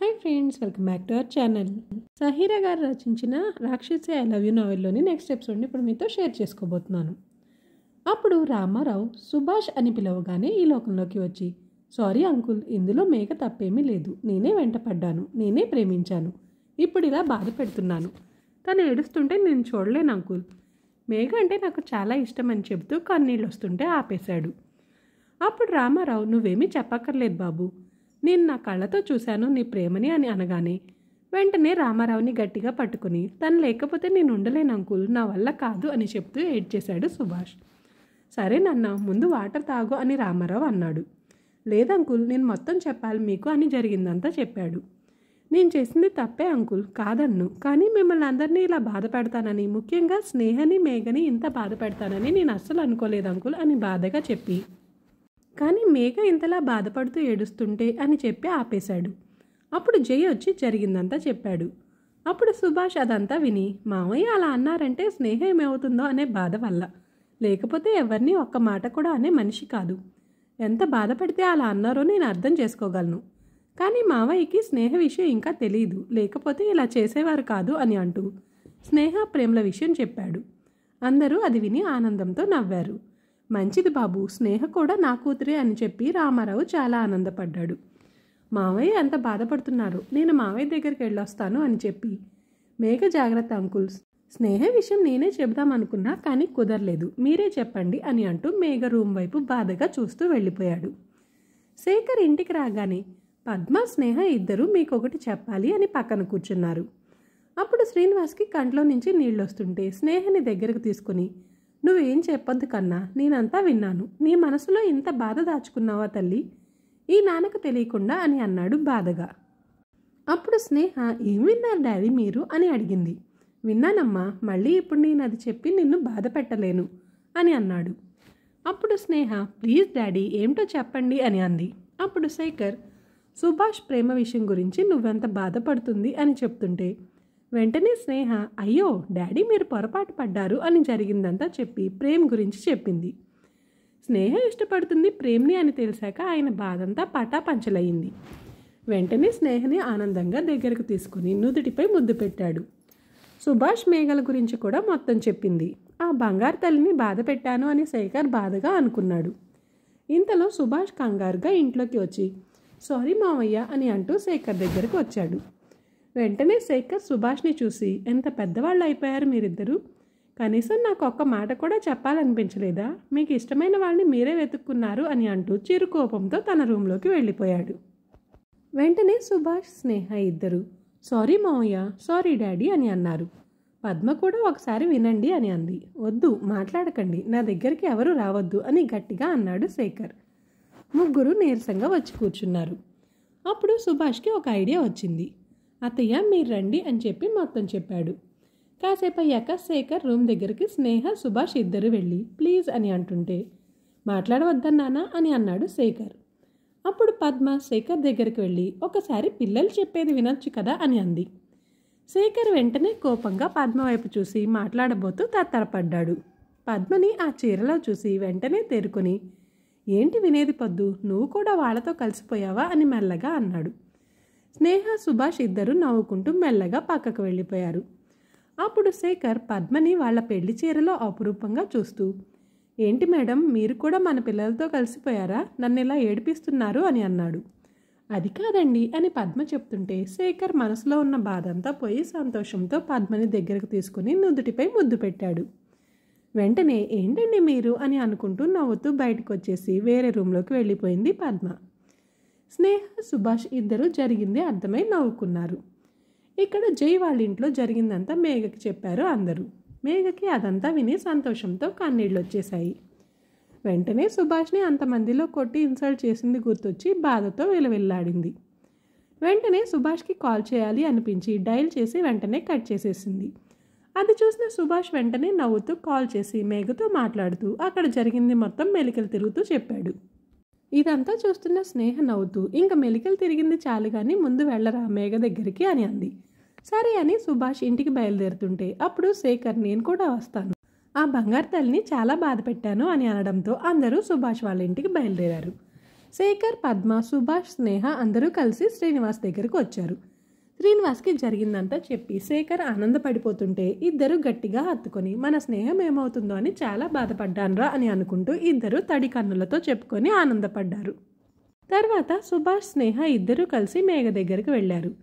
Hi friends, welcome back to our channel. Sahira గారు రచించిన రాక్షసి ఐ లవ్ యూ నావెల్లోని నెక్స్ట్ ఎపిసోడ్ని ఇప్పుడు మీతో షేర్ చేసుకోబోతున్నాను. అప్పుడు రామారావు సుభాష్ అని పిలవగానే ఈ లోకంలోకి వచ్చి, సారీ అంకుల్, ఇందులో మేఘ తప్పేమీ లేదు, నేనే వెంటపడ్డాను, నేనే ప్రేమించాను, ఇప్పుడు ఇలా బాధ పెడుతున్నాను, తను ఏడుస్తుంటే నేను చూడలేను అంకుల్, మేఘ అంటే నాకు చాలా ఇష్టం అని చెబుతూ కన్నీళ్ళు వస్తుంటే ఆపేశాడు. అప్పుడు రామారావు, నువ్వేమీ చెప్పక్కర్లేదు బాబు, నేను నా కళ్ళతో చూశాను నీ ప్రేమని అని అనగానే వెంటనే రామారావుని గట్టిగా పట్టుకుని, తను లేకపోతే నేను ఉండలేను అంకుల్, నా వల్ల కాదు అని చెప్తూ ఏడ్చేశాడు సుభాష్. సరే నాన్న, ముందు వాటర్ తాగు అని రామారావు అన్నాడు. లేదంకుల్, నేను మొత్తం చెప్పాలి మీకు అని జరిగిందంతా చెప్పాడు. నేను చేసింది తప్పే అంకుల్, కాదన్ను, కానీ మిమ్మల్ని అందరినీ ఇలా బాధ పెడతానని, ముఖ్యంగా స్నేహని మేఘని ఇంత బాధ పెడతానని నేను అస్సలు అనుకోలేదు అంకుల్ అని బాధగా చెప్పి, కానీ మేఘ ఇంతలా బాధపడుతూ ఏడుస్తుంటే అని చెప్పి ఆపేశాడు. అప్పుడు జై వచ్చి జరిగిందంతా చెప్పాడు. అప్పుడు సుభాష్ అదంతా విని, మామయ్య అలా అన్నారంటే స్నేహ ఏమవుతుందో అనే బాధ వల్ల, లేకపోతే ఎవరిని ఒక్క మాట కూడా అనే మనిషి కాదు, ఎంత బాధపడితే అలా అన్నారో నేను అర్థం చేసుకోగలను, కానీ మావయ్యకి స్నేహ విషయం ఇంకా తెలియదు, లేకపోతే ఇలా చేసేవారు కాదు అని అంటూ స్నేహ ప్రేమల విషయం చెప్పాడు. అందరూ అది విని ఆనందంతో నవ్వారు. మంచిది బాబు, స్నేహ కూడా నా కూతురే అని చెప్పి రామారావు చాలా ఆనందపడ్డాడు. మావయ్య ఎంత బాధపడుతున్నారు, నేను మావయ్య దగ్గరికి వెళ్ళొస్తాను అని చెప్పి, మేఘ జాగ్రత్త అంకుల్, స్నేహ విషయం నేనే చెబుదామనుకున్నా కానీ కుదరలేదు, మీరే చెప్పండి అని అంటూ మేఘ రూమ్ వైపు బాధగా చూస్తూ వెళ్ళిపోయాడు. శేఖర్ ఇంటికి రాగానే పద్మ స్నేహ ఇద్దరూ మీకొకటి చెప్పాలి అని పక్కన కూర్చున్నారు. అప్పుడు శ్రీనివాస్కి కంట్లో నుంచి నీళ్ళొస్తుంటే స్నేహని దగ్గరకు తీసుకుని, నువ్వేం చెప్పొద్దు కన్నా, నేనంతా విన్నాను, నీ మనసులో ఇంత బాధ దాచుకున్నావా తల్లి, ఈ నాన్నకు తెలియకుండా అని అన్నాడు బాధగా. అప్పుడు స్నేహ, ఏం విన్నారు డాడీ మీరు అని అడిగింది. విన్నానమ్మా, మళ్ళీ ఇప్పుడు నేను అది చెప్పి నిన్ను బాధ పెట్టలేను అని అన్నాడు. అప్పుడు స్నేహ, ప్లీజ్ డాడీ ఏమిటో చెప్పండి అని అంది. అప్పుడు శేఖర్, సుభాష్ ప్రేమ విషయం గురించి నువ్వెంత బాధపడుతుంది అని చెప్తుంటే వెంటనే స్నేహ, అయ్యో డాడీ మీరు పొరపాటు పడ్డారు అని జరిగిందంతా చెప్పి ప్రేమ్ గురించి చెప్పింది. స్నేహ ఇష్టపడుతుంది ప్రేమ్ని అని తెలిసాక ఆయన బాధంతా పటాపంచలయ్యింది. వెంటనే స్నేహని ఆనందంగా దగ్గరకు తీసుకుని నుదుటిపై ముద్దు పెట్టాడు. సుభాష్ మేఘల గురించి కూడా మొత్తం చెప్పింది. ఆ బంగారు తల్లిని బాధ పెట్టాను అని శేఖర్ బాధగా అనుకున్నాడు. ఇంతలో సుభాష్ కంగారుగా ఇంట్లోకి వచ్చి, సారీ మావయ్య అని అంటూ శేఖర్ దగ్గరకు వచ్చాడు. వెంటనే శేఖర్ సుభాష్ని చూసి, ఎంత పెద్దవాళ్ళు అయిపోయారు మీరిద్దరూ, కనీసం నాకు ఒక్క మాట కూడా చెప్పాలనిపించలేదా, మీకు ఇష్టమైన వాళ్ళని మీరే వెతుక్కున్నారు అని అంటూ చిరు కోపంతో తన రూమ్లోకి వెళ్ళిపోయాడు. వెంటనే సుభాష్ స్నేహ ఇద్దరు సారీ మావయ్య, సారీ డాడీ అని అన్నారు. పద్మ కూడా ఒకసారి వినండి అని అంది. వద్దు, మాట్లాడకండి, నా దగ్గరికి ఎవరు రావద్దు అని గట్టిగా అన్నాడు శేఖర్. ముగ్గురు నీరసంగా వచ్చి కూర్చున్నారు. అప్పుడు సుభాష్కి ఒక ఐడియా వచ్చింది. అత్తయ్య మీరు రండి అని చెప్పి మొత్తం చెప్పాడు. కాసేపు అయ్యాక శేఖర్ రూమ్ దగ్గరికి స్నేహ సుభాష్ ఇద్దరు వెళ్ళి ప్లీజ్ అని అంటుంటే, మాట్లాడవద్దన్నానా అని అన్నాడు శేఖర్. అప్పుడు పద్మ శేఖర్ దగ్గరికి వెళ్ళి, ఒకసారి పిల్లలు చెప్పేది వినొచ్చు కదా అని అంది. శేఖర్ వెంటనే కోపంగా పద్మ వైపు చూసి మాట్లాడబోతూ తత్తరపడ్డాడు. పద్మని ఆ చీరలో చూసి వెంటనే తేరుకొని, ఏంటి వినేది పద్దు, నువ్వు కూడా వాళ్ళతో కలిసిపోయావా అని మెల్లగా అన్నాడు. స్నేహ సుభాష్ ఇద్దరు నవ్వుకుంటూ మెల్లగా పక్కకు వెళ్ళిపోయారు. అప్పుడు శేఖర్ పద్మని వాళ్ళ పెళ్లి చీరలో అపురూపంగా చూస్తూ, ఏంటి మేడం, మీరు కూడా మన పిల్లలతో కలిసిపోయారా, నన్ను ఇలా ఏడిపిస్తున్నారు అని అన్నాడు. అది కాదండి అని పద్మ చెప్తుంటే శేఖర్ మనసులో ఉన్న బాధంతా పోయి సంతోషంతో పద్మని దగ్గరకు తీసుకుని నుదుటిపై ముద్దు పెట్టాడు. వెంటనే ఏంటండి మీరు అని అనుకుంటూ నవ్వుతూ బయటకు వచ్చేసి వేరే రూమ్లోకి వెళ్ళిపోయింది పద్మ. స్నేహ సుభాష్ ఇద్దరు జరిగింది అర్థమై నవ్వుకున్నారు. ఇక్కడ జై వాళ్ళ ఇంట్లో జరిగిందంతా మేఘకి చెప్పారు అందరూ. మేఘకి అదంతా విని సంతోషంతో కన్నీళ్ళు వచ్చేశాయి. వెంటనే సుభాష్ని అంతమందిలో కొట్టి ఇన్సల్ట్ చేసింది గుర్తొచ్చి బాధతో విలవిల్లాడింది. వెంటనే సుభాష్కి కాల్ చేయాలి అనిపించి డైల్ చేసి వెంటనే కట్ చేసేసింది. అది చూసిన సుభాష్ వెంటనే నవ్వుతూ కాల్ చేసి మేఘతో మాట్లాడుతూ అక్కడ జరిగింది మొత్తం మెలికలు తిరుగుతూ చెప్పాడు. ఇదంతా చూస్తున్న స్నేహ నవ్వుతూ, ఇంకా మెలికలు తిరిగింది చాలు కానీ ముందు వెళ్ళరా మేఘ దగ్గరికి అని అంది. సరే అని సుభాష్ ఇంటికి బయలుదేరుతుంటే అప్పుడు శేఖర్, నేను కూడా వస్తాను, ఆ బంగారు తల్లిని చాలా బాధ పెట్టాను అని అనడంతో అందరూ సుభాష్ వాళ్ళ ఇంటికి బయలుదేరారు. శేఖర్, పద్మ, సుభాష్, స్నేహ అందరూ కలిసి శ్రీనివాస్ దగ్గరకు వచ్చారు. శ్రీనివాస్కి జరిగిందంతా చెప్పి శేఖర్ ఆనందపడిపోతుంటే ఇద్దరు గట్టిగా హత్తుకొని మన స్నేహం ఏమవుతుందో అని చాలా బాధపడ్డాన్రా అని అనుకుంటూ ఇద్దరు తడి కన్నులతో చెప్పుకొని ఆనందపడ్డారు. తర్వాత సుభాష్, స్నేహ ఇద్దరూ కలిసి మేఘ దగ్గరికి వెళ్ళారు.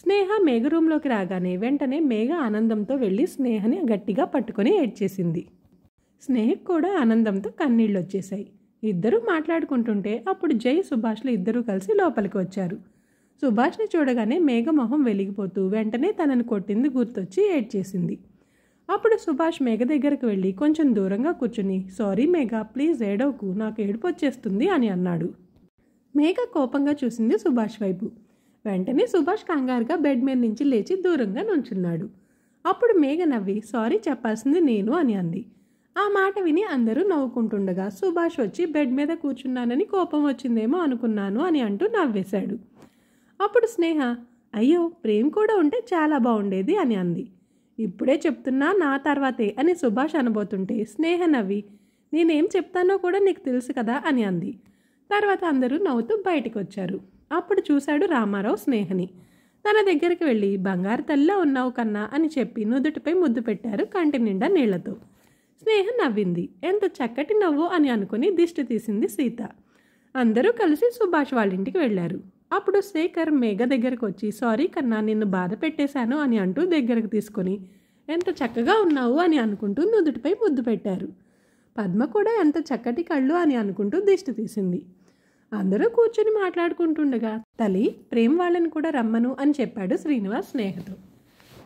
స్నేహ మేఘ రూమ్లోకి రాగానే వెంటనే మేఘ ఆనందంతో వెళ్ళి స్నేహని గట్టిగా పట్టుకొని ఏడ్చేసింది. స్నేహకు కూడా ఆనందంతో కన్నీళ్ళు వచ్చేశాయి. ఇద్దరూ మాట్లాడుకుంటుంటే అప్పుడు జై, సుభాష్లు ఇద్దరూ కలిసి లోపలికి వచ్చారు. సుభాష్ని చూడగానే మేఘ మొహం వెలిగిపోతూ వెంటనే తనని కొట్టింది గుర్తొచ్చి ఏడ్చేసింది. అప్పుడు సుభాష్ మేఘ దగ్గరికి వెళ్ళి కొంచెం దూరంగా కూర్చుని, సారీ మేఘ, ప్లీజ్ ఏడవకు, నాకు ఏడుపు వచ్చేస్తుంది అని అన్నాడు. మేఘ కోపంగా చూసింది సుభాష్ వైపు. వెంటనే సుభాష్ కంగారుగా బెడ్ మీద నుంచి లేచి దూరంగా నుంచున్నాడు. అప్పుడు మేఘ నవ్వి, సారీ చెప్పాల్సింది నేను అని అంది. ఆ మాట విని అందరూ నవ్వుకుంటుండగా సుభాష్ వచ్చి బెడ్ మీద కూర్చున్నానని కోపం వచ్చిందేమో అనుకున్నాను అని అంటూ నవ్వేశాడు. అప్పుడు స్నేహ, అయ్యో ప్రేమ్ కూడా ఉంటే చాలా బాగుండేది అని అంది. ఇప్పుడే చెప్తున్నా నా తర్వాతే అని సుభాష్ అనబోతుంటే స్నేహ నవ్వి, నేనేం చెప్తానో కూడా నీకు తెలుసు కదా అని అంది. తర్వాత అందరూ నవ్వుతూ బయటకు వచ్చారు. అప్పుడు చూశాడు రామారావు స్నేహని. తన దగ్గరికి వెళ్ళి బంగారు తల్లిలా ఉన్నావు కన్నా అని చెప్పి నుదుటిపై ముద్దు పెట్టారు కంటి నిండా నీళ్లతో. స్నేహ నవ్వింది. ఎంత చక్కటి నవ్వు అని అనుకుని దిష్టి తీసింది సీత. అందరూ కలిసి సుభాష్ వాళ్ళ ఇంటికి వెళ్ళారు. అప్పుడు శేఖర్ మేఘ దగ్గరకు వచ్చి, సారీ కన్నా, నిన్ను బాధ పెట్టేశాను అని అంటూ దగ్గరకు తీసుకొని ఎంత చక్కగా ఉన్నావు అని అనుకుంటూ నుదుటిపై ముద్దు పెట్టారు. పద్మ కూడా ఎంత చక్కటి కళ్ళు అని అనుకుంటూ దిష్టి తీసింది. అందరూ కూర్చొని మాట్లాడుకుంటుండగా తల్లి, ప్రేమ్ వాళ్ళని కూడా రమ్మను అని చెప్పాడు శ్రీనివాస్ స్నేహతో.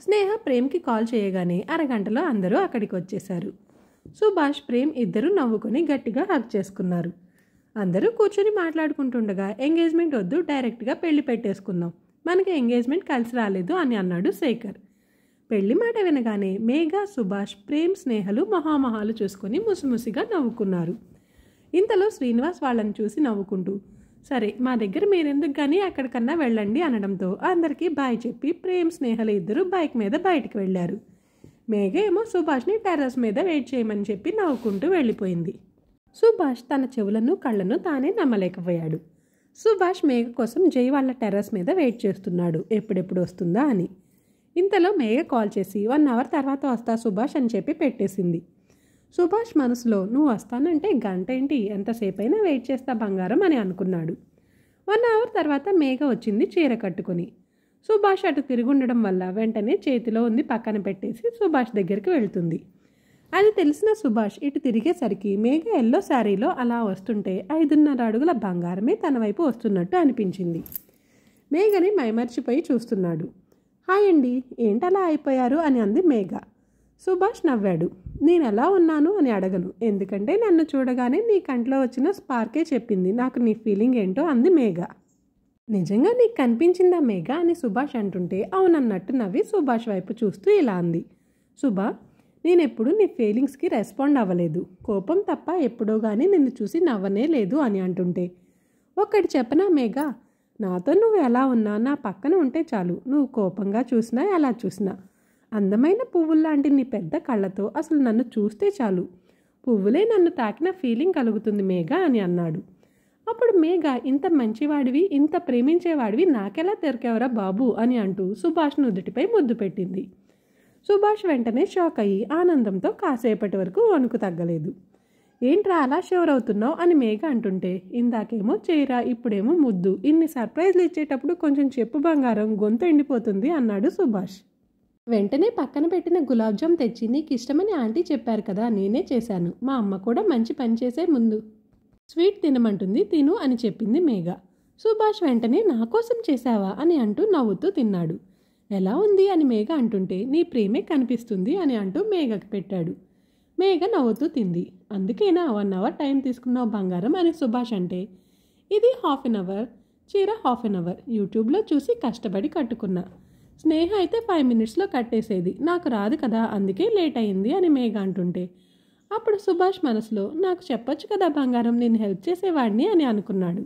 స్నేహ ప్రేమ్కి కాల్ చేయగానే అరగంటలో అందరూ అక్కడికి వచ్చేశారు. సుభాష్, ప్రేమ్ ఇద్దరూ నవ్వుకొని గట్టిగా హగ్ చేసుకున్నారు. అందరూ కూర్చొని మాట్లాడుకుంటుండగా ఎంగేజ్మెంట్ వద్దు, డైరెక్ట్గా పెళ్లి పెట్టేసుకుందాం, మనకి ఎంగేజ్మెంట్ కలిసి రాలేదు అని అన్నాడు శేఖర్. పెళ్లి మాట వినగానే మేఘ, సుభాష్, ప్రేమ్, స్నేహలు మొహామొహాలు చూసుకొని ముసిముసిగా నవ్వుకున్నారు. ఇంతలో శ్రీనివాస్ వాళ్ళని చూసి నవ్వుకుంటూ, సరే మా దగ్గర మీరెందుకు కానీ అక్కడికన్నా వెళ్ళండి అనడంతో అందరికీ బాయ్ చెప్పి ప్రేమ్, స్నేహలు ఇద్దరు బైక్ మీద బయటికి వెళ్ళారు. మేఘ ఏమో సుభాష్ని టెర్రస్ మీద వెయిట్ చేయమని చెప్పి నవ్వుకుంటూ వెళ్ళిపోయింది. సుభాష్ తన చెవులను కళ్ళను తానే నమ్మలేకపోయాడు. సుభాష్ మేఘ కోసం జై వాళ్ళ టెర్రస్ మీద వెయిట్ చేస్తున్నాడు, ఎప్పుడెప్పుడు వస్తుందా అని. ఇంతలో మేఘ కాల్ చేసి 1 అవర్ తర్వాత వస్తా సుభాష్ అని చెప్పి పెట్టేసింది. సుభాష్ మనసులో, నువ్వు వస్తానంటే గంట ఏంటి, ఎంతసేపు అయినా వెయిట్ చేస్తా బంగారం అని అనుకున్నాడు. 1 అవర్ తర్వాత మేఘ వచ్చింది చీర కట్టుకుని. సుభాష్ అటు తిరుగుండడం వల్ల వెంటనే చేతిలో ఉంది పక్కన పెట్టేసి సుభాష్ దగ్గరికి వెళ్తుంది. అది తెలిసిన సుభాష్ ఇటు తిరిగేసరికి మేఘ ఎల్లో శారీలో అలా వస్తుంటే 5.5 అడుగుల బంగారమే తన వైపు వస్తున్నట్టు అనిపించింది. మేఘని మైమర్చిపోయి చూస్తున్నాడు. హాయ్ అండి, ఏంటలా అయిపోయారు అని అంది మేఘ. సుభాష్ నవ్వాడు. నేను ఎలా ఉన్నాను అని అడగను, ఎందుకంటే నన్ను చూడగానే నీ కంట్లో వచ్చిన స్పార్కే చెప్పింది నాకు నీ ఫీలింగ్ ఏంటో అంది మేఘ. నిజంగా నీకు కనిపించిందా మేఘ అని సుభాష్ అంటుంటే అవునన్నట్టు నవ్వి సుభాష్ వైపు చూస్తూ ఇలా అంది. సుభా, నేనెప్పుడు నీ ఫీలింగ్స్కి రెస్పాండ్ అవ్వలేదు, కోపం తప్ప ఎప్పుడో కానీ నిన్ను చూసి నవ్వనే లేదు అని అంటుంటే, ఒక్కటి చెప్పనా మేఘ, నాతో నువ్వు ఎలా ఉన్నా నా పక్కన ఉంటే చాలు, నువ్వు కోపంగా చూసినా ఎలా చూసినా అందమైన పువ్వుల్లాంటి నీ పెద్ద కళ్ళతో అసలు నన్ను చూస్తే చాలు, పువ్వులే నన్ను తాకిన ఫీలింగ్ కలుగుతుంది మేఘ అని అన్నాడు. అప్పుడు మేఘ, ఇంత మంచివాడివి, ఇంత ప్రేమించేవాడివి నాకెలా దొరికావరా బాబు అని అంటూ సుభాష్ నుదుటిపై ముద్దు పెట్టింది. సుభాష్ వెంటనే షాక్ అయ్యి ఆనందంతో కాసేపటి వరకు వణుకు తగ్గలేదు. ఏంట్రా అలా షోర్ అవుతున్నావు అని మేఘ అంటుంటే, ఇందాకేమో చీర, ఇప్పుడేమో ముద్దు, ఇన్ని సర్ప్రైజ్లు ఇచ్చేటప్పుడు కొంచెం చెప్పు బంగారం, గొంతు ఎండిపోతుంది అన్నాడు సుభాష్. వెంటనే పక్కన పెట్టిన గులాబ్ జామ్ తెచ్చి నీకు ఇష్టమని ఆంటీ చెప్పారు కదా, నేనే చేశాను, మా అమ్మ కూడా మంచి పని చేసే ముందు స్వీట్ తినమంటుంది, తిను అని చెప్పింది మేఘ. సుభాష్ వెంటనే నా కోసం చేశావా అని అంటూ నవ్వుతూ తిన్నాడు. ఎలా ఉంది అని మేఘ అంటుంటే, నీ ప్రేమే కనిపిస్తుంది అని అంటూ మేఘకి పెట్టాడు. మేఘ నవ్వుతూ తింది. అందుకేనా 1 అవర్ టైం తీసుకున్నావు బంగారం అని సుభాష్ అంటే, ఇది 1/2 అవర్, చీర 1/2 అవర్ యూట్యూబ్లో చూసి కష్టపడి కట్టుకున్నా, స్నేహ అయితే 5 మినిట్స్లో కట్టేసేది, నాకు రాదు కదా అందుకే లేట్ అయింది అని మేఘ అంటుంటే, అప్పుడు సుభాష్ మనసులో నాకు చెప్పొచ్చు కదా బంగారం, నేను హెల్ప్ చేసేవాడిని అని అనుకున్నాడు.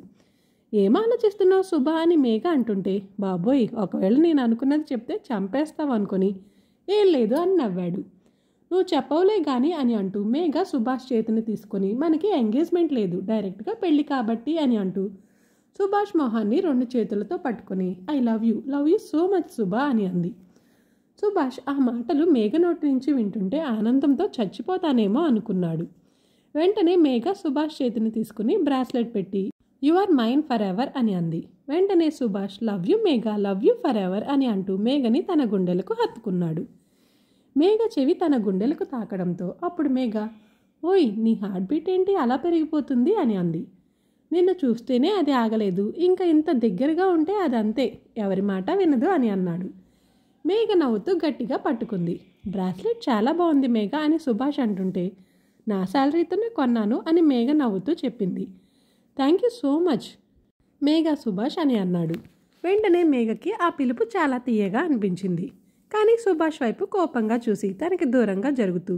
ఏం ఆలోచిస్తున్నావు సుభా అని మేఘ అంటుంటే, బాబోయ్ ఒకవేళ నేను అనుకున్నది చెప్తే చంపేస్తావు అనుకుని ఏం లేదు అని నవ్వాడు. నువ్వు చెప్పవులే కానీ అని అంటూ మేఘ సుభాష్ చేతిని తీసుకొని, మనకి ఎంగేజ్మెంట్ లేదు, డైరెక్ట్గా పెళ్ళి కాబట్టి అని అంటూ సుభాష్ మొహాన్ని 2 చేతులతో పట్టుకొని I love you so much Subha అని అంది. సుభాష్ ఆ మాటలు మేఘ నోటి నుంచి వింటుంటే ఆనందంతో చచ్చిపోతానేమో అనుకున్నాడు. వెంటనే మేఘ సుభాష్ చేతిని తీసుకుని బ్రాస్లెట్ పెట్టి you are mine forever అని అంది. వెంటనే Subhash love you Megha, love you forever అని అంటూ మేఘని తన గుండెలకు హత్తుకున్నాడు. మేఘ చెవి తన గుండెలకు తాకడంతో అప్పుడు మేఘ ఓయ్ నీ హార్ట్ బీట్ ఏంటి అలా పెరిగిపోతుంది అని అంది. నిన్ను చూస్తేనే అది ఆగలేదు, ఇంకా ఇంత దగ్గరగా ఉంటే అది అంతే, ఎవరి మాట వినదు అని అన్నాడు. మేఘ నవ్వుతూ గట్టిగా పట్టుకుంది. బ్రాస్లెట్ చాలా బాగుంది మేఘ అని సుభాష్ అంటుంటే నా శాలరీతోనే కొన్నాను అని మేఘ నవ్వుతూ చెప్పింది. థ్యాంక్ యూ సో మచ్ మేఘ సుభాష్ అని అన్నాడు. వెంటనే మేఘకి ఆ పిలుపు చాలా తీయగా అనిపించింది. కానీ సుభాష్ వైపు కోపంగా చూసి తనకి దూరంగా జరుగుతూ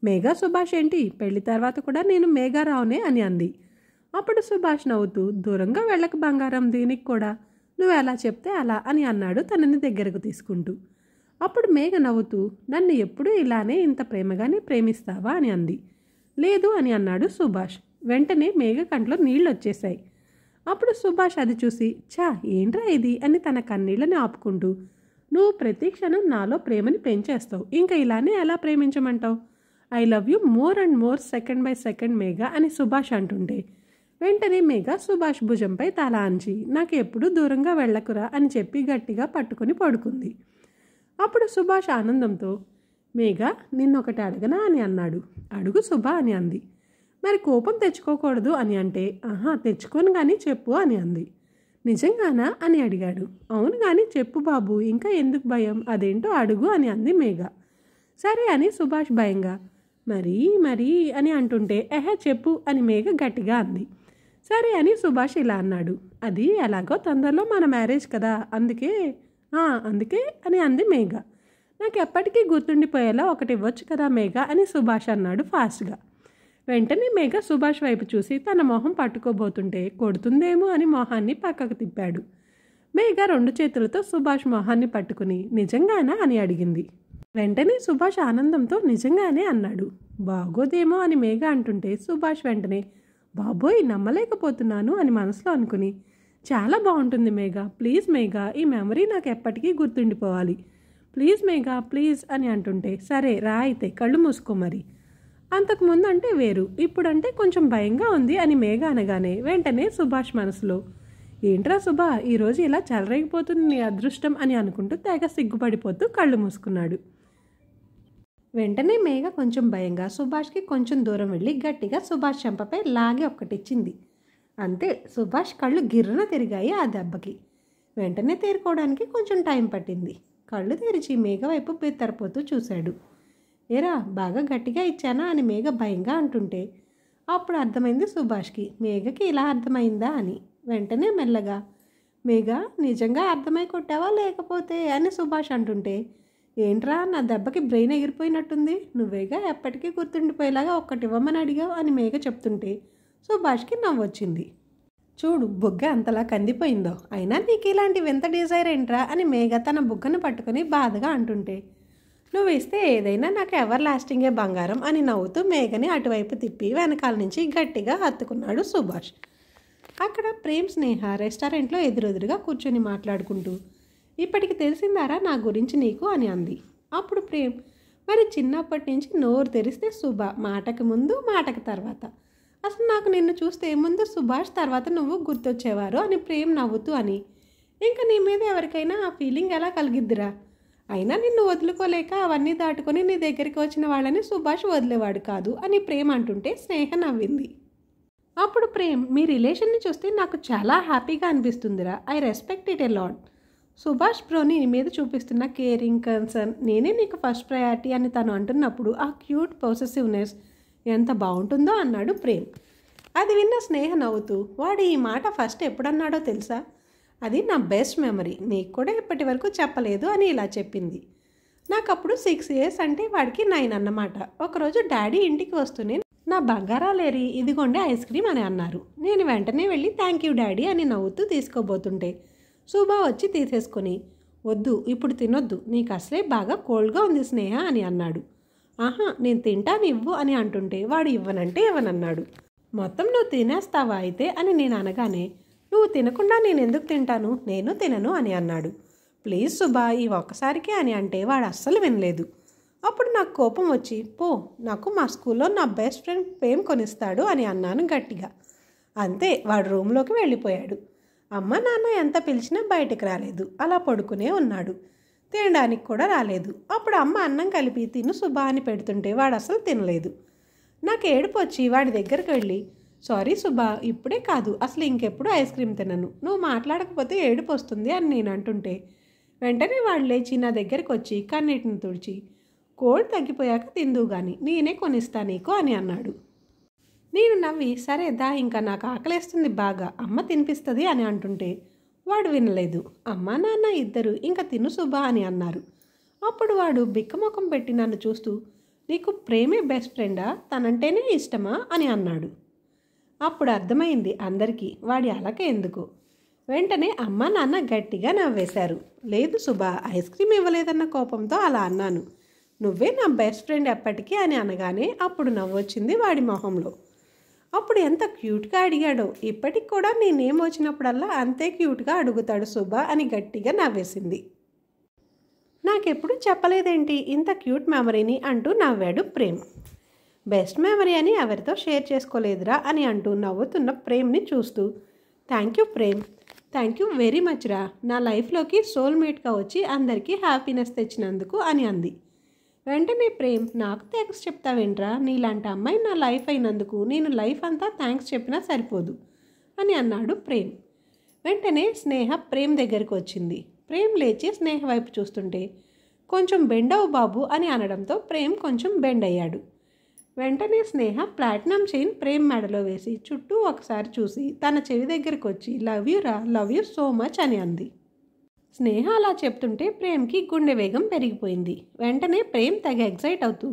మేఘ సుభాష్ ఏంటి, పెళ్లి తర్వాత కూడా నేను మేఘారావునే అని అంది. అప్పుడు సుభాష్ నవ్వుతూ దూరంగా వెళ్ళక బంగారం, దీనికి కూడా నువ్వు ఎలా చెప్తే అలా అని అన్నాడు తనని దగ్గరకు తీసుకుంటూ. అప్పుడు మేఘ నవ్వుతూ నన్ను ఎప్పుడూ ఇలానే ఇంత ప్రేమగానే ప్రేమిస్తావా అని అంది. లేదు అని అన్నాడు సుభాష్. వెంటనే మేఘ కంట్లో నీళ్ళు వచ్చేశాయి. అప్పుడు సుభాష్ అది చూసి ఛా ఏంట్రా ఇది అని తన కన్నీళ్ళని ఆపుకుంటూ నువ్వు ప్రతి క్షణం నాలో ప్రేమని పెంచేస్తావు, ఇంకా ఇలానే ఎలా ప్రేమించమంటావు, I love you more and more second by second Megha అని సుభాష్ అంటుంటే వెంటనే మేఘ సుభాష్ భుజంపై తల అంచి నాకు ఎప్పుడూ దూరంగా వెళ్ళకురా అని చెప్పి గట్టిగా పట్టుకొని పడుకుంది. అప్పుడు సుభాష్ ఆనందంతో మేఘ నిన్నొకటి అడగనా అని అన్నాడు. అడుగు సుభా అని అంది. మరి కోపం తెచ్చుకోకూడదు అని అంటే ఆహా తెచ్చుకోను కానీ చెప్పు అని అంది. నిజంగానా అని అడిగాడు. అవును కానీ చెప్పు బాబు, ఇంకా ఎందుకు భయం, అదేంటో అడుగు అని అంది మేఘ. సరే అని సుభాష్ భయంగా మరీ అని అంటుంటే చెప్పు అని మేఘ గట్టిగా అంది. సరే అని సుభాష్ ఇలా అన్నాడు. అది ఎలాగో తొందరలో మన మ్యారేజ్ కదా, అందుకే అని అంది మేఘ. నాకు ఎప్పటికీ గుర్తుండిపోయేలా ఒకటి ఇవ్వచ్చు కదా మేఘ అని సుభాష్ అన్నాడు ఫాస్ట్గా. వెంటనే మేఘ సుభాష్ వైపు చూసి తన మొహం పట్టుకోబోతుంటే కొడుతుందేమో అని మొహాన్ని పక్కకు తిప్పాడు. మేఘ 2 చేతులతో సుభాష్ మొహాన్ని పట్టుకుని నిజంగానా అని అడిగింది. వెంటనే సుభాష్ ఆనందంతో నిజంగానే అన్నాడు. బాగోదేమో అని మేఘ అంటుంటే సుభాష్ వెంటనే బాబోయ్ నమ్మలేకపోతున్నాను అని మనసులో అనుకుని చాలా బాగుంటుంది మేఘ, ప్లీజ్ మేఘ ఈ మెమరీ నాకు ఎప్పటికీ గుర్తుండిపోవాలి, ప్లీజ్ మేఘ ప్లీజ్ అని అంటుంటే సరే రా అయితే కళ్ళు మూసుకో మరి. అంతకుముందు అంటే వేరు, ఇప్పుడంటే కొంచెం భయంగా ఉంది అని మేఘ అనగానే వెంటనే సుభాష్ మనసులో ఏంట్రా సుభా ఈరోజు ఇలా చెలరేగిపోతుంది నీ అదృష్టం అని అనుకుంటూ తెగ సిగ్గుపడిపోతూ కళ్ళు మూసుకున్నాడు. వెంటనే మేఘ కొంచెం భయంగా సుభాష్కి కొంచెం దూరం వెళ్ళి గట్టిగా సుభాష్ చెంపపై లాగి ఒక్కటిచ్చింది. అంతే, సుభాష్ కళ్ళు గిర్రున తిరిగాయి ఆ దెబ్బకి. వెంటనే తేరుకోవడానికి కొంచెం టైం పట్టింది. కళ్ళు తెరిచి మేఘ వైపు బిత్తరపోతూ చూశాడు. ఏరా బాగా గట్టిగా ఇచ్చానా అని మేఘ భయంగా అంటుంటే అప్పుడు అర్థమైంది సుభాష్కి మేఘకి ఇలా అర్థమైందా అని. వెంటనే మెల్లగా మేఘ నిజంగా అర్థమై కొట్టావా లేకపోతే అని సుభాష్ అంటుంటే ఏంట్రా నా దెబ్బకి బ్రెయిన్ ఎగిరిపోయినట్టుంది, నువ్వేగా ఎప్పటికీ గుర్తుండిపోయేలాగా ఒక్కటి ఇవ్వమని అడిగావు అని మేఘ చెప్తుంటే సుభాష్కి నవ్వొచ్చింది. చూడు బుగ్గ అంతలా కందిపోయిందో, అయినా నీకు ఇలాంటి వింత డిజైర్ ఏంట్రా అని మేఘ తన బుగ్గను పట్టుకుని బాధగా అంటుంటే నువ్వు ఇస్తే ఏదైనా నాకు ఎవర్ లాస్టింగే బంగారం అని నవ్వుతూ మేఘని అటువైపు తిప్పి వెనకాల నుంచి గట్టిగా హత్తుకున్నాడు సుభాష్. అక్కడ ప్రేమ్ స్నేహ రెస్టారెంట్లో ఎదురెదురుగా కూర్చొని మాట్లాడుకుంటూ ఇప్పటికి తెలిసిందారా నా గురించి నీకు అని అంది. అప్పుడు ప్రేమ్ మరి చిన్నప్పటి నుంచి నోరు తెరిస్తే శుభ, మాటకి ముందు మాటకి తర్వాత, అసలు నాకు నిన్ను చూస్తే ముందు సుభాష్ తర్వాత నువ్వు గుర్తొచ్చేవారు అని ప్రేమ్ నవ్వుతూ అని ఇంకా నీ మీద ఎవరికైనా ఆ ఫీలింగ్ ఎలా కలిగిద్దిరా, అయినా నిన్ను వదులుకోలేక అవన్నీ దాటుకొని నీ దగ్గరికి వచ్చిన వాళ్ళని సుభాష్ వదిలేవాడు కాదు అని ప్రేమ్ అంటుంటే స్నేహ నవ్వింది. అప్పుడు ప్రేమ్ మీ రిలేషన్ని చూస్తే నాకు చాలా హ్యాపీగా అనిపిస్తుందిరా, I respect it a lot, Subhash బ్రోని నీ మీద చూపిస్తున్న కేరింగ్ కన్సర్న్ నేనే నీకు ఫస్ట్ ప్రయారిటీ అని తను అంటున్నప్పుడు ఆ క్యూట్ పొసెసివ్నెస్ ఎంత బాగుంటుందో అన్నాడు ప్రేమ్. అది విన్న స్నేహ నవ్వుతూ వాడు ఈ మాట ఫస్ట్ ఎప్పుడన్నాడో తెలుసా, అది నా బెస్ట్ మెమరీ, నీకు కూడా ఇప్పటి వరకు చెప్పలేదు అని ఇలా చెప్పింది. నాకు అప్పుడు 6 years అంటే వాడికి 9 అన్నమాట. ఒకరోజు డాడీ ఇంటికి వస్తూనే నా బంగారాలేరి ఇదిగోండి ఐస్ క్రీమ్ అని అన్నారు. నేను వెంటనే వెళ్ళి థ్యాంక్ యూ డాడీ అని నవ్వుతూ తీసుకోబోతుంటే శుభ వచ్చి తీసేసుకొని వద్దు ఇప్పుడు తినొద్దు, నీకు అసలే బాగా కోల్డ్గా ఉంది స్నేహ అని అన్నాడు. ఆహా నేను తింటాను ఇవ్వు అని అంటుంటే వాడు ఇవ్వనంటే ఇవ్వనన్నాడు. మొత్తం నువ్వు తినేస్తావా అయితే అని నేను అనగానే నువ్వు తినకుండా నేను ఎందుకు తింటాను, నేను తినను అని అన్నాడు. ప్లీజ్ సుభా, ఈ ఒక్కసారికి అని అంటే వాడు అస్సలు వినలేదు. అప్పుడు నాకు కోపం వచ్చి, పో, నాకు మా స్కూల్లో నా బెస్ట్ ఫ్రెండ్ ప్రేమ్ కొనిస్తాడు అని అన్నాను గట్టిగా. అంతే, వాడు రూమ్లోకి వెళ్ళిపోయాడు. అమ్మ నాన్న ఎంత పిలిచినా బయటికి రాలేదు. అలా పడుకునే ఉన్నాడు. తినడానికి కూడా రాలేదు. అప్పుడు అమ్మ అన్నం కలిపి తిను సుభా అని పెడుతుంటే వాడు అసలు తినలేదు. నాకు ఏడుపు వచ్చి వాడి దగ్గరికి వెళ్ళి, సారీ సుభా, ఇప్పుడే కాదు, అసలు ఇంకెప్పుడు ఐస్ క్రీమ్ తినను, నువ్వు మాట్లాడకపోతే ఏడుపు వస్తుంది అని నేను అంటుంటే వెంటనే వాడు లేచి నా దగ్గరికి వచ్చి కన్నీటిని తుడిచి, కోల్డ్ తగ్గిపోయాక తిందువు గాని, నేనే కొనిస్తా నీకు అని అన్నాడు. నేను నవ్వి, సరే దా, ఇంకా నాకు ఆకలేస్తుంది బాగా, అమ్మ తినిపిస్తుంది అని అంటుంటే వాడు వినలేదు. అమ్మ నాన్న ఇద్దరు ఇంకా తిను సుభా అని అన్నారు. అప్పుడు వాడు బిక్కముఖం పెట్టి నన్ను చూస్తూ, నీకు ప్రేమే బెస్ట్ ఫ్రెండా, తనంటేనే ఇష్టమా అని అన్నాడు. అప్పుడు అర్థమైంది అందరికీ వాడి అలక ఎందుకో. వెంటనే అమ్మ నాన్న గట్టిగా నవ్వేశారు. లేదు సుభా, ఐస్ క్రీమ్ ఇవ్వలేదన్న కోపంతో అలా అన్నాను, నువ్వే నా బెస్ట్ ఫ్రెండ్ ఎప్పటికీ అని అనగానే అప్పుడు నవ్వొచ్చింది వాడి మొహంలో. అప్పుడు ఎంత క్యూట్గా అడిగాడో, ఇప్పటికి కూడా నేనేం వచ్చినప్పుడల్లా అంతే క్యూట్గా అడుగుతాడు సుభా అని గట్టిగా నవ్వేసింది. నాకెప్పుడు చెప్పలేదేంటి ఇంత క్యూట్ మెమరీని అంటూ నవ్వాడు ప్రేమ్. బెస్ట్ మెమరీ అని ఎవరితో షేర్ చేసుకోలేదురా అని అంటూ నవ్వుతున్న ప్రేమ్ని చూస్తూ, thank you Prem, thank you very much రా, నా లైఫ్లోకి సోల్మేట్గా వచ్చి అందరికీ హ్యాపీనెస్ తెచ్చినందుకు అని అంది. వెంటనే ప్రేమ్, నాకు థ్యాంక్స్ చెప్తావేంట్రా, నీలాంటి అమ్మాయి నా లైఫ్ అయినందుకు నేను లైఫ్ అంతా థ్యాంక్స్ చెప్పినా సరిపోదు అని అన్నాడు ప్రేమ్. వెంటనే స్నేహ ప్రేమ్ దగ్గరికి వచ్చింది. ప్రేమ్ లేచి స్నేహ వైపు చూస్తుంటే, కొంచెం బెండ్ అవ్వు బాబు అని అనడంతో ప్రేమ్ కొంచెం బెండ్ అయ్యాడు. వెంటనే స్నేహ ప్లాటినం చైన్ ప్రేమ్ మెడలో వేసి చుట్టూ ఒకసారి చూసి తన చెవి దగ్గరికి వచ్చి, లవ్ యూ రా, లవ్ యూ సో మచ్ అని అంది. స్నేహ అలా చెప్తుంటే ప్రేమ్కి గుండె వేగం పెరిగిపోయింది. వెంటనే ప్రేమ్ తెగ ఎగ్జైట్ అవుతూ,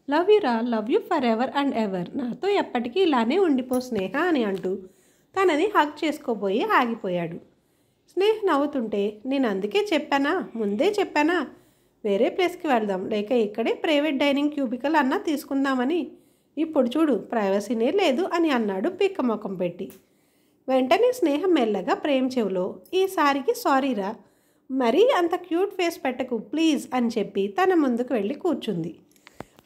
లవ్ యూ రా, love you for ever and ever, నాతో ఎప్పటికీ ఇలానే ఉండిపో స్నేహ అని అంటూ తనని హగ్ చేసుకోబోయి ఆగిపోయాడు. స్నేహ నవ్వుతుంటే, నేను అందుకే చెప్పానా, ముందే చెప్పానా, వేరే ప్లేస్కి వెళ్దాం, లేక ఇక్కడే ప్రైవేట్ డైనింగ్ క్యూబికల్ అన్నా తీసుకుందామని, ఇప్పుడు చూడు ప్రైవసీనే లేదు అని అన్నాడు పిక్కముఖం పెట్టి. వెంటనే స్నేహ మెల్లగా ప్రేమ్ చెవిలో, ఈసారికి సారీరా, మరీ అంత క్యూట్ ఫేస్ పెట్టకు ప్లీజ్ అని చెప్పి తన ముందుకు వెళ్ళి కూర్చుంది.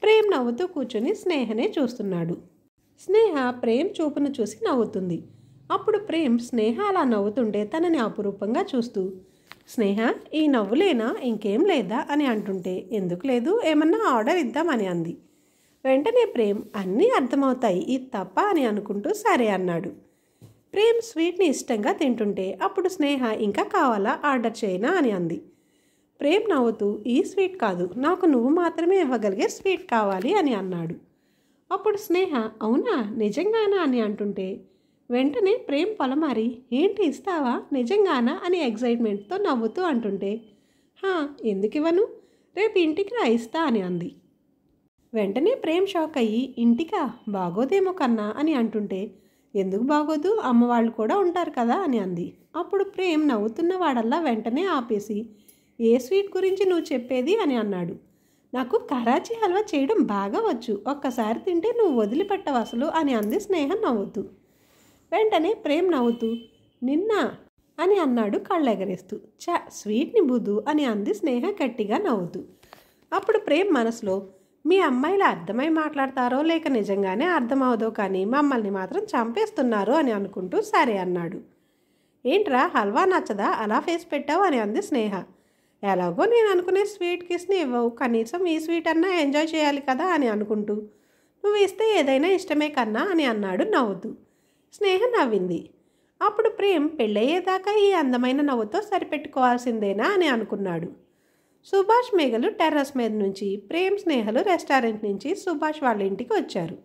ప్రేమ్ నవ్వుతూ కూర్చుని స్నేహనే చూస్తున్నాడు. స్నేహ ప్రేమ్ చూపును చూసి నవ్వుతుంది. అప్పుడు ప్రేమ్ స్నేహ అలా నవ్వుతుంటే తనని అపురూపంగా చూస్తూ, స్నేహ ఈ నవ్వులేనా, ఇంకేం లేదా అని అంటుంటే, ఎందుకు లేదు, ఏమన్నా ఆర్డర్ ఇద్దామని అంది. వెంటనే ప్రేమ్, అన్నీ అర్థమవుతాయి, ఇది తప్ప అని అనుకుంటూ సరే అన్నాడు. ప్రేమ్ స్వీట్ని ఇష్టంగా తింటుంటే అప్పుడు స్నేహ, ఇంకా కావాలా, ఆర్డర్ చేయనా అని అంది. ప్రేమ్ నవ్వుతూ, ఈ స్వీట్ కాదు, నాకు నువ్వు మాత్రమే ఇవ్వగలిగే స్వీట్ కావాలి అని అన్నాడు. అప్పుడు స్నేహ, అవునా, నిజంగానా అని అంటుంటే వెంటనే ప్రేమ్ పొలమారి, ఏంటి ఇస్తావా, నిజంగానా అని ఎగ్జైట్మెంట్తో నవ్వుతూ అంటుంటే, ఎందుకు ఇవ్వను, రేపు ఇంటికి రా ఇస్తా అని అంది. వెంటనే ప్రేమ్ షాక్ అయ్యి, ఇంటికా, బాగోదేమో కన్నా అని అంటుంటే, ఎందుకు బాగోదు, అమ్మవాళ్ళు కూడా ఉంటారు కదా అని అంది. అప్పుడు ప్రేమ్ నవ్వుతున్న వాడల్లా వెంటనే ఆపేసి, ఏ స్వీట్ గురించి నువ్వు చెప్పేది అని అన్నాడు. నాకు కరాచీ హల్వా చేయడం బాగా వచ్చు, ఒక్కసారి తింటే నువ్వు వదిలిపెట్టవు అసలు అని అంది స్నేహ నవ్వుతూ. వెంటనే ప్రేమ్ నవ్వుతూ, నిన్న అని అన్నాడు కళ్ళెగరేస్తూ. స్వీట్ని బుద్దు అని అంది స్నేహ గట్టిగా నవ్వుతూ. అప్పుడు ప్రేమ్ మనసులో, మీ అమ్మాయిలు అర్థమై మాట్లాడతారో లేక నిజంగానే అర్థమవుదో కానీ మమ్మల్ని మాత్రం చంపేస్తున్నారు అని అనుకుంటూ సరే అన్నాడు. ఏంట్రా హల్వా నచ్చదా, అలా ఫేస్ పెట్టావు అని అంది స్నేహ. ఎలాగో నేను అనుకునే స్వీట్ కిస్ని ఇవ్వవు, కనీసం ఈ స్వీట్ అన్నా ఎంజాయ్ చేయాలి కదా అని అనుకుంటూ, నువ్వు ఇస్తే ఏదైనా ఇష్టమే కన్నా అని అన్నాడు నవ్వుతూ. స్నేహ నవ్వింది. అప్పుడు ప్రేమ్ పెళ్ళయ్యేదాకా ఈ అందమైన నవ్వుతో సరిపెట్టుకోవాల్సిందేనా అని అనుకున్నాడు. సుభాష్ మేఘలు టెర్రస్ మీద నుంచి, ప్రేమ్ స్నేహలు రెస్టారెంట్ నుంచి సుభాష్ వాళ్ళ ఇంటికి వచ్చారు.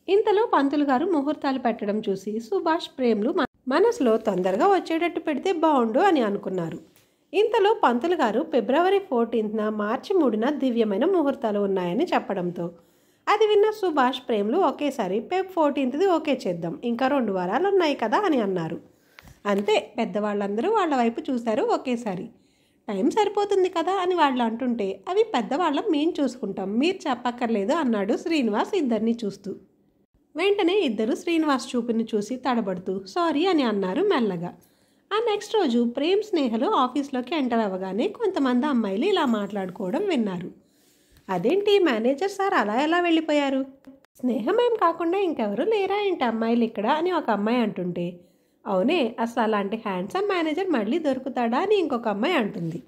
ఇంతలో పంతులు గారు ముహూర్తాలు పెట్టడం చూసి సుభాష్ ప్రేమ్లు మనసులో తొందరగా వచ్చేటట్టు పెడితే బాగుండు అని అనుకున్నారు. ఇంతలో పంతులు గారు ఫిబ్రవరి 14న మార్చి 3న దివ్యమైన ముహూర్తాలు ఉన్నాయని చెప్పడంతో అది విన్న సుభాష్ ప్రేమ్లు ఒకేసారి ఫెబ్ 14ది ఓకే చేద్దాం, ఇంకా 2 వారాలు ఉన్నాయి కదా అని అన్నారు. అంతే, పెద్దవాళ్ళందరూ వాళ్ళ వైపు చూశారు ఒకేసారి. టైం సరిపోతుంది కదా అని వాళ్ళు అంటుంటే, అవి పెద్దవాళ్ళం మేము చూసుకుంటాం, మీరు చెప్పక్కర్లేదు అన్నాడు శ్రీనివాస్ ఇద్దరిని చూస్తూ. వెంటనే ఇద్దరు శ్రీనివాస్ చూపుని చూసి తడబడుతూ సారీ అని అన్నారు మెల్లగా. ఆ నెక్స్ట్ రోజు ప్రేమ్ స్నేహలు ఆఫీస్లోకి ఎంటర్ అవ్వగానే కొంతమంది అమ్మాయిలు ఇలా మాట్లాడుకోవడం విన్నారు. అదేంటి మేనేజర్ సార్ అలా ఎలా వెళ్ళిపోయారు? స్నేహమేం కాకుండా ఇంకెవరు లేరా ఏంటి అమ్మాయిలు ఇక్కడ అని ఒక అమ్మాయి అంటుంటే, అవునే అసలు అలాంటి హ్యాండ్సమ్ మేనేజర్ మళ్ళీ దొరుకుతాడా అని ఇంకొక అమ్మాయి అంటుంది.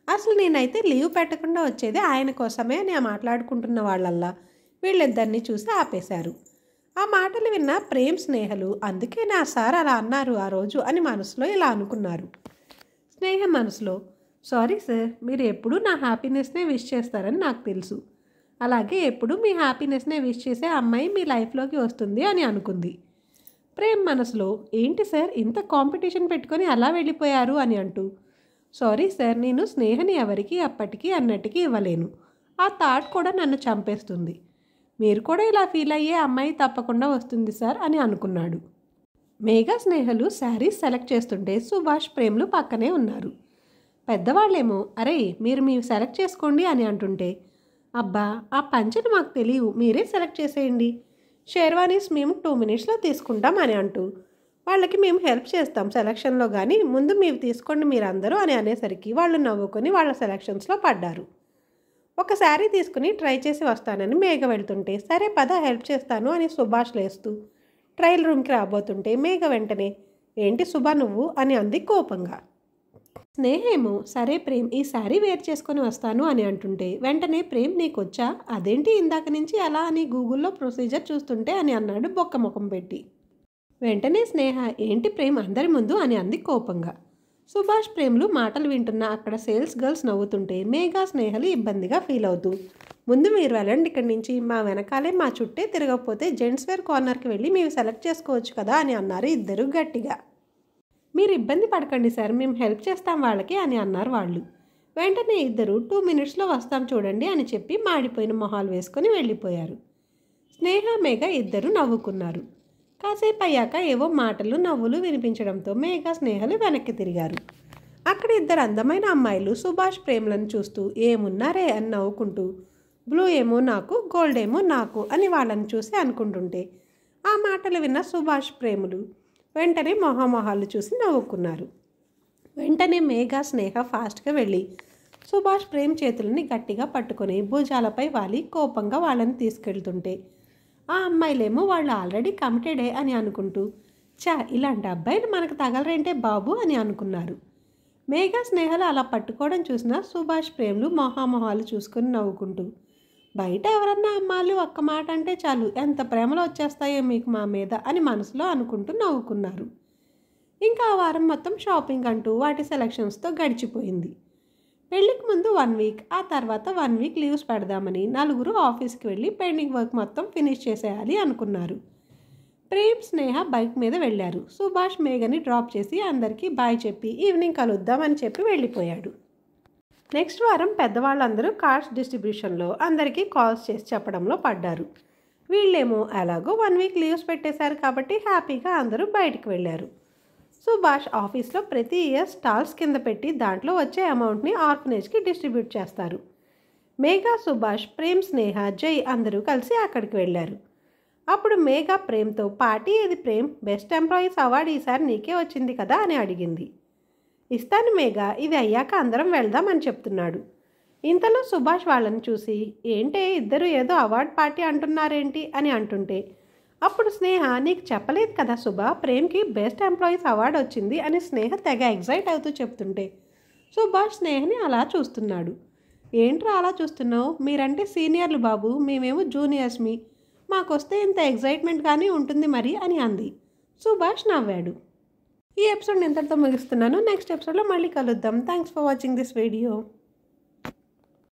అసలు నేనైతే లీవ్ పెట్టకుండా వచ్చేది ఆయన కోసమే అని మాట్లాడుకుంటున్న వాళ్ళల్లా వీళ్ళిద్దరినీ చూసి ఆపేశారు. ఆ మాటలు విన్న ప్రేమ్ స్నేహలు అందుకే నా సార్ అలా అన్నారు ఆ రోజు అని మనసులో ఇలా అనుకున్నారు. స్నేహ మనసులో సారీ సార్, మీరు ఎప్పుడూ నా హ్యాపీనెస్నే విష్ చేస్తారని నాకు తెలుసు. అలాగే ఎప్పుడు మీ హ్యాపీనెస్నే విష్ చేసే అమ్మాయి మీ లైఫ్లోకి వస్తుంది అని అనుకుంది. ప్రేమ్ మనసులో ఏంటి సార్ ఇంత కాంపిటీషన్ పెట్టుకొని అలా వెళ్ళిపోయారు అని అంటూ సారీ సార్, నేను స్నేహని ఎవరికి అప్పటికీ అన్నట్టుకి ఇవ్వలేను. ఆ థాట్ కూడా నన్ను చంపేస్తుంది. మీరు కూడా ఇలా ఫీల్ అయ్యే అమ్మాయి తప్పకుండా వస్తుంది సార్ అని అనుకున్నాడు. మేఘా స్నేహలు శారీస్ సెలెక్ట్ చేస్తుంటే సుభాష్ ప్రేమ్లు పక్కనే ఉన్నారు. పెద్దవాళ్ళేమో అరే మీరు సెలెక్ట్ చేసుకోండి అని అంటుంటే, అబ్బా ఆ పంచెలు మాకు తెలియవు, మీరే సెలెక్ట్ చేసేయండి. షేర్వానీస్ మేము 2 minutesలో తీసుకుంటాం అని అంటూ వాళ్ళకి మేము హెల్ప్ చేస్తాం సెలక్షన్లో, కానీ ముందు మీరు తీసుకోండి మీరందరూ అని అనేసరికి వాళ్ళు నవ్వుకొని వాళ్ళ సెలక్షన్స్లో పడ్డారు. ఒక శారీ తీసుకుని ట్రై చేసి వస్తానని మేఘ వెళ్తుంటే సరే పద హెల్ప్ చేస్తాను అని సుభాష్ లేస్తూ ట్రయల్ రూమ్కి రాబోతుంటే మేఘ వెంటనే ఏంటి సుభా నువ్వు అని అంది కోపంగా. స్నేహేమో సరే ప్రేమ్ ఈ శారీ వేర్ చేసుకొని వస్తాను అని అంటుంటే వెంటనే ప్రేమ్ నీకొచ్చా, అదేంటి ఇందాక నుంచి అలా అని గూగుల్లో ప్రొసీజర్ చూస్తుంటే అని అన్నాడు బొక్క ముఖం పెట్టి. వెంటనే స్నేహ ఏంటి ప్రేమ్ అందరి ముందు అని అంది కోపంగా. సుభాష్ ప్రేమ్లు మాటలు వింటున్న అక్కడ సేల్స్ గర్ల్స్ నవ్వుతుంటే మేఘా స్నేహలు ఇబ్బందిగా ఫీల్ అవుతూ ముందు మీరు వెళ్ళండి ఇక్కడి నుంచి, మా వెనకాలే మా చుట్టే తిరగకపోతే జెంట్స్ వేర్ కార్నర్కి వెళ్ళి మేము సెలెక్ట్ చేసుకోవచ్చు కదా అని అన్నారు ఇద్దరు గట్టిగా. మీరు ఇబ్బంది పడకండి సార్, మేము హెల్ప్ చేస్తాం వాళ్ళకి అని అన్నారు వాళ్ళు. వెంటనే ఇద్దరు 2 minutesలో వస్తాం చూడండి అని చెప్పి మాడిపోయిన మొహాలు వేసుకొని వెళ్ళిపోయారు. స్నేహ మేఘ ఇద్దరు నవ్వుకున్నారు. కాసేపు అయ్యాక ఏవో మాటలు నవ్వులు వినిపించడంతో మేఘ స్నేహలు వెనక్కి తిరిగారు. అక్కడ ఇద్దరు అందమైన అమ్మాయిలు సుభాష్ ప్రేమ్లను చూస్తూ ఏమున్నారే అని నవ్వుకుంటూ బ్లూ ఏమో నాకు గోల్డ్ ఏమో నాకు అని వాళ్ళని చూసి అనుకుంటుంటే ఆ మాటలు విన్న సుభాష్ ప్రేములు వెంటనే మొహాలు చూసి నవ్వుకున్నారు. వెంటనే మేఘ స్నేహ ఫాస్ట్గా వెళ్ళి సుభాష్ ప్రేమ్ చేతులని గట్టిగా పట్టుకొని భుజాలపై వాలి కోపంగా వాళ్ళని తీసుకెళ్తుంటే ఆ అమ్మాయిలేమో వాళ్ళు ఆల్రెడీ కమిటెడే అని అనుకుంటూ ఇలాంటి అబ్బాయిలు మనకు తగలరేంటే బాబు అని అనుకున్నారు. మేఘ స్నేహలు అలా పట్టుకోవడం చూసిన సుభాష్ ప్రేమ్లు మొహాలు చూసుకొని నవ్వుకుంటూ బయట ఎవరన్నా అమ్మాయిలు ఒక్క మాట అంటే చాలు ఎంత ప్రేమలు వచ్చేస్తాయో మీకు మా మీద అని మనసులో అనుకుంటూ నవ్వుకున్నారు. ఇంకా ఆ వారం మొత్తం షాపింగ్ అంటూ వాటి సెలక్షన్స్తో గడిచిపోయింది. పెళ్ళికి ముందు 1 week, ఆ తర్వాత 1 week లీవ్స్ పెడదామని నలుగురు ఆఫీస్కి వెళ్ళి పెండింగ్ వర్క్ మొత్తం ఫినిష్ చేసేయాలి అనుకున్నారు. ప్రేమ్ స్నేహ బైక్ మీద వెళ్ళారు. సుభాష్ మేఘని డ్రాప్ చేసి అందరికీ బాయ్ చెప్పి ఈవినింగ్ కలుద్దామని చెప్పి వెళ్ళిపోయాడు. నెక్స్ట్ వారం పెద్దవాళ్ళందరూ కార్డ్స్ డిస్ట్రిబ్యూషన్లో అందరికీ కాల్స్ చేసి చెప్పడంలో పడ్డారు. వీళ్ళేమో ఎలాగో 1 week లీవ్స్ పెట్టేశారు కాబట్టి హ్యాపీగా అందరూ బయటికి వెళ్ళారు. సుభాష్ ఆఫీస్లో ప్రతి ఇయర్ స్టాల్స్ కింద పెట్టి దాంట్లో వచ్చే అమౌంట్ని ఆర్ఫనేజ్కి డిస్ట్రిబ్యూట్ చేస్తారు. మేఘా సుభాష్ ప్రేమ్ స్నేహ జై అందరూ కలిసి అక్కడికి వెళ్ళారు. అప్పుడు మేఘా ప్రేమ్తో పార్టీ ఏది ప్రేమ్, బెస్ట్ ఎంప్లాయీస్ అవార్డు ఈసారి నీకే వచ్చింది కదా అని అడిగింది. ఇస్తాను మేఘా, ఇది అయ్యాక అందరం వెళ్దాం అని చెప్తున్నాడు. ఇంతలో సుభాష్ వాళ్ళని చూసి ఏంటే ఇద్దరు ఏదో అవార్డ్ పార్టీ అంటున్నారేంటి అని అంటుంటే అప్పుడు స్నేహ నీకు చెప్పలేదు కదా సుభా, ప్రేమ్కి బెస్ట్ ఎంప్లాయీస్ అవార్డు వచ్చింది అని స్నేహ తెగ ఎగ్జైట్ అవుతూ చెప్తుంటే సుభాష్ స్నేహని అలా చూస్తున్నాడు. ఏంట్రా అలా చూస్తున్నావు, మీరంటే సీనియర్లు బాబు, మేమేమో జూనియర్స్మి, మాకొస్తే ఇంత ఎగ్జైట్మెంట్గానే ఉంటుంది మరి అని అంది. సుభాష్ నవ్వాడు. ఈ ఎపిసోడ్ ఇంతటితో ముగిస్తున్నాను. నెక్స్ట్ ఎపిసోడ్లో మళ్ళీ కలుద్దాం. Thanks for watching this video.